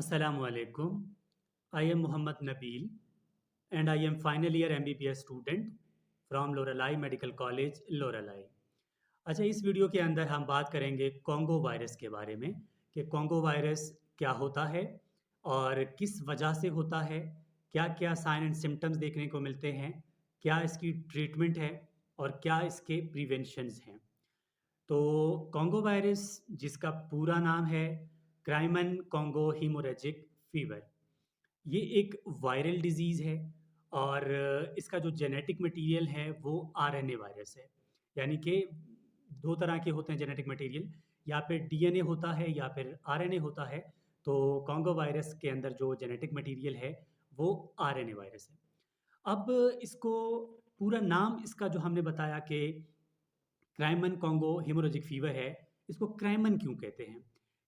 Assalamu alaikum. I am Muhammad Nabil and I am final year MBBS student from Loralai Medical College, Loralai. अच्छा, इस video के अंदर हम बात करेंगे कॉन्गो वायरस के बारे में कि कॉन्गो वायरस क्या होता है और किस वजह से होता है, क्या-क्या साइन एंड सिम्पटम्स देखने को मिलते हैं, क्या इसकी ट्रीटमेंट है और क्या इसके प्रिवेंशंस हैं। तो कॉन्गो वायरस जिसका पूरा नाम है क्राइमन कॉन्गो हीमोरेजिक फीवर, ये एक वायरल डिजीज़ है और इसका जो जेनेटिक मटेरियल है वो आरएनए वायरस है। यानी कि 2 तरह के होते हैं जेनेटिक मटेरियल, या फिर डीएनए होता है या फिर आरएनए होता है। तो कॉन्गो वायरस के अंदर जो जेनेटिक मटेरियल है वो आरएनए वायरस है। अब इसको पूरा नाम इसका जो हमने बताया कि क्राइमन कॉन्गो हेमोरेजिक फ़ीवर है, इसको क्राइमन क्यों कहते हैं?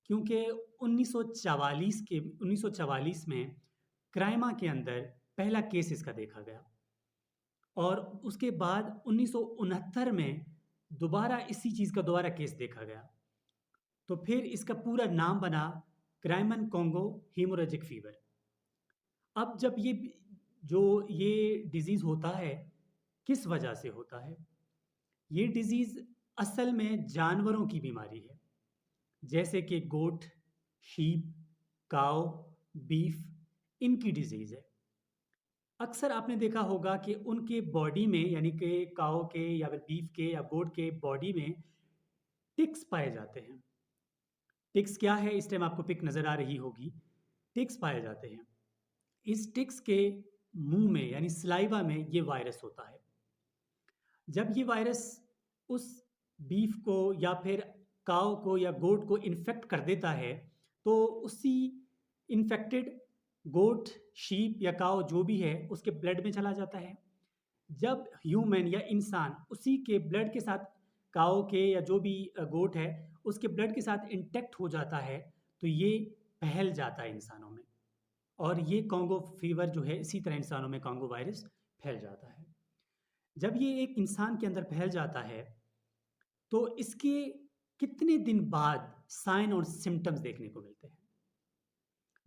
क्योंकि 1944 में क्राइमा के अंदर पहला केस इसका देखा गया और उसके बाद 1969 में दोबारा इसी चीज़ का दोबारा केस देखा गया। तो फिर इसका पूरा नाम बना क्राइमन कॉन्गो हेमोरेजिक फ़ीवर। अब जब ये डिज़ीज़ होता है, किस वजह से होता है? ये डिज़ीज़ असल में जानवरों की बीमारी है, जैसे कि गोट, शीप, काऊ, बीफ, इनकी डिज़ीज़ है। अक्सर आपने देखा होगा कि उनके बॉडी में, यानी कि काऊ के या फिर बीफ के या गोट के बॉडी में टिक्स पाए जाते हैं। टिक्स क्या है? इस टाइम आपको पिक नज़र आ रही होगी। टिक्स पाए जाते हैं। इस टिक्स के मुँह में यानी सलाइवा में ये वायरस होता है। जब ये वायरस उस बीफ को या फिर काऊ को या गोट को इन्फेक्ट कर देता है, तो उसी इन्फेक्टेड गोट, शीप या काऊ जो भी है, उसके ब्लड में चला जाता है। जब ह्यूमन या इंसान उसी के ब्लड के साथ काऊ के या जो भी गोट है, उसके ब्लड के साथ इंटैक्ट हो जाता है, तो ये फैल जाता है इंसानों में और ये कॉन्गो फ़ीवर जो है, इसी तरह इंसानों में कॉन्गो वायरस फैल जाता है। जब ये एक इंसान के अंदर फैल जाता है, तो इसके कितने दिन बाद साइन और सिम्पटम्स देखने को मिलते हैं,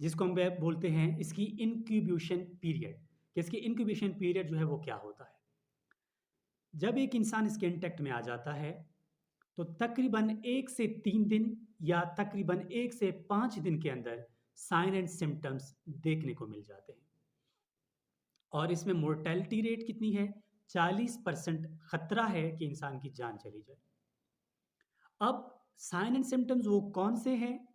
जिसको हम बोलते हैं इसकी इनक्यूबेशन पीरियड, कि इसकी इनक्यूबेशन पीरियड जो है वो क्या होता है। जब एक इंसान इसके इंटैक्ट में आ जाता है, तो तकरीबन 1 से 3 दिन या तकरीबन 1 से 5 दिन के अंदर साइन एंड सिम्पटम्स देखने को मिल जाते हैं और इसमें मोर्टेलिटी रेट कितनी है? 40% खतरा है कि इंसान की जान चली जाए। अब साइन एंड सिम्पटम्स वो कौन से हैं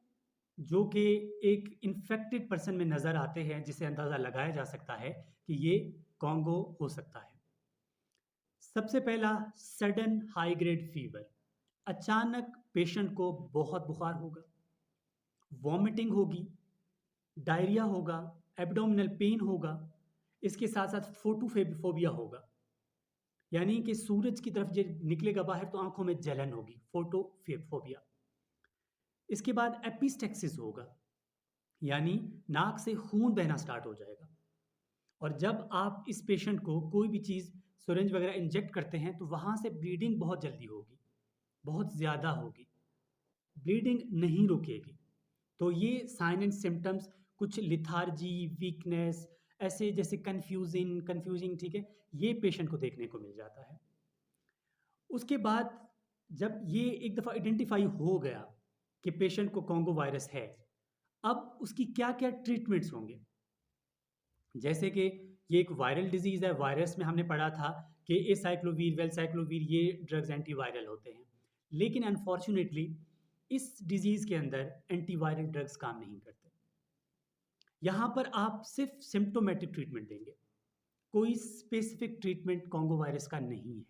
जो कि एक इन्फेक्टेड पर्सन में नज़र आते हैं, जिससे अंदाज़ा लगाया जा सकता है कि ये कॉन्गो हो सकता है। सबसे पहला, सडन हाई ग्रेड फीवर। अचानक पेशेंट को बहुत बुखार होगा, वॉमिटिंग होगी, डायरिया होगा, एब्डोमिनल पेन होगा, इसके साथ-साथ फोटोफोबिया होगा। यानी कि सूरज की तरफ जब निकलेगा बाहर तो आँखों में जलन होगी, फोटोफोबिया। इसके बाद एपिस्टेक्सिस होगा, यानी नाक से खून बहना स्टार्ट हो जाएगा और जब आप इस पेशेंट को कोई भी चीज़ सिरिंज वगैरह इंजेक्ट करते हैं, तो वहाँ से ब्लीडिंग बहुत जल्दी होगी, बहुत ज़्यादा होगी, ब्लीडिंग नहीं रुकेगी। तो ये साइन एंड सिम्पटम्स कुछ लिथार्जी, वीकनेस, ऐसे जैसे कन्फ्यूजिंग, ठीक है, ये पेशेंट को देखने को मिल जाता है। उसके बाद जब ये एक दफ़ा आइडेंटिफ़ाई हो गया कि पेशेंट को कॉन्गो वायरस है, अब उसकी क्या-क्या ट्रीटमेंट्स होंगे? जैसे कि ये एक वायरल डिज़ीज़ है, वायरस में हमने पढ़ा था कि एसाइक्लोवीर, वेलसाइक्लोवीर ये ड्रग्स एंटीवायरल होते हैं। लेकिन अनफॉर्च्यूनेटली इस डिज़ीज़ के अंदर एंटीवायरल ड्रग्स काम नहीं करते। यहाँ पर आप सिर्फ़ सिम्प्टोमेटिक ट्रीटमेंट देंगे, कोई स्पेसिफ़िक ट्रीटमेंट कॉन्गो वायरस का नहीं है।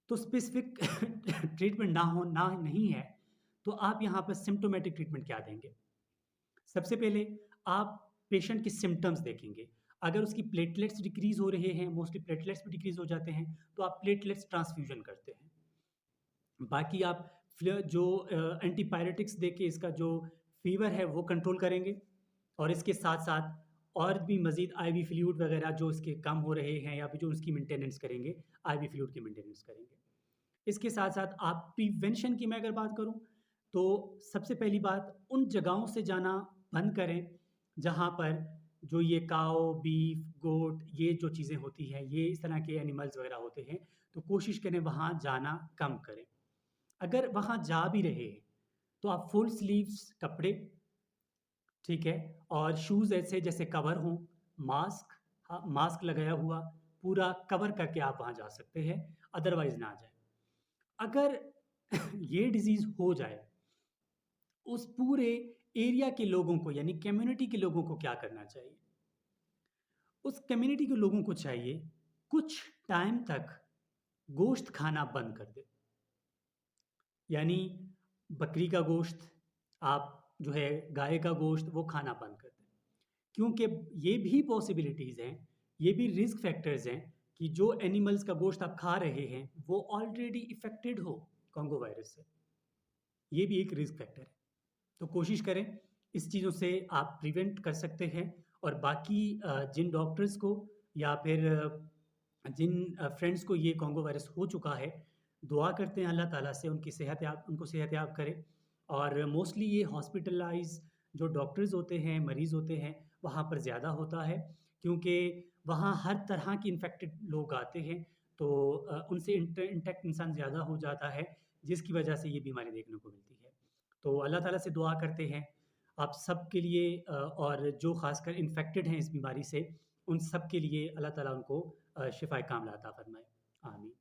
तो स्पेसिफ़िक ट्रीटमेंट ना नहीं है, तो आप यहाँ पर सिम्प्टोमेटिक ट्रीटमेंट क्या देंगे? सबसे पहले आप पेशेंट के सिम्पटम्स देखेंगे। अगर उसकी प्लेटलेट्स डिक्रीज़ हो रहे हैं, मोस्टली प्लेटलेट्स भी डिक्रीज़ हो जाते हैं, तो आप प्लेटलेट्स ट्रांसफ्यूज़न करते हैं। बाकी आप जो एंटीपायरेटिक्स दे के इसका जो फ़ीवर है वो कंट्रोल करेंगे और इसके साथ-साथ और भी मज़ीद आईवी फ्लूइड वगैरह जो इसके कम हो रहे हैं या फिर जो उसकी मेंटेनेंस करेंगे, आईवी फ्लूइड की मेंटेनेंस करेंगे। इसके साथ-साथ आप प्रिवेंशन की मैं अगर बात करूँ, तो सबसे पहली बात उन जगहों से जाना बंद करें, जहाँ पर जो ये काऊ, बीफ, गोट ये जो चीज़ें होती हैं, ये इस तरह के एनिमल्स वगैरह होते हैं, तो कोशिश करें वहाँ जाना कम करें। अगर वहाँ जा भी रहे हैं, तो आप फुल स्लीव्स कपड़े, ठीक है? और शूज़ ऐसे जैसे कवर हों, मास्क, हाँ, मास्क लगाया हुआ, पूरा कवर करके आप वहाँ जा सकते हैं, अदरवाइज़ ना जाएँ। अगर ये डिज़ीज़ हो जाए, उस पूरे एरिया के लोगों को यानी कम्युनिटी के लोगों को क्या करना चाहिए? उस कम्युनिटी के लोगों को चाहिए कुछ टाइम तक गोश्त खाना बंद कर दें। यानी बकरी का गोश्त, आप जो है गाय का गोश्त वो खाना बंद कर दें। क्योंकि ये भी पॉसिबिलिटीज़ हैं, ये भी रिस्क फैक्टर्स हैं कि जो एनिमल्स का गोश्त आप खा रहे हैं, वो ऑलरेडी इफ़ेक्टेड हो कॉन्गो वायरस से। ये भी एक रिस्क फैक्टर है। तो कोशिश करें इस चीज़ों से आप प्रिवेंट कर सकते हैं। और बाकी जिन डॉक्टर्स को या फिर जिन फ्रेंड्स को ये कॉन्गो वायरस हो चुका है, दुआ करते हैं अल्लाह ताला से उनको सेहतयाब करे। और मोस्टली ये हॉस्पिटलाइज़ जो डॉक्टर्स होते हैं, मरीज़ होते हैं, वहाँ पर ज़्यादा होता है, क्योंकि वहाँ हर तरह के इन्फेक्टेड लोग आते हैं, तो उनसे इंटैक्ट इंसान ज़्यादा हो जाता है, जिसकी वजह से ये बीमारी देखने को मिलती है। तो अल्लाह ताला से दुआ करते हैं आप सब के लिए, और जो ख़ासकर इन्फेक्टेड हैं इस बीमारी से, उन सब के लिए अल्लाह ताला उनको शिफ़ाए कामिला अता फ़रमाए। आमीन।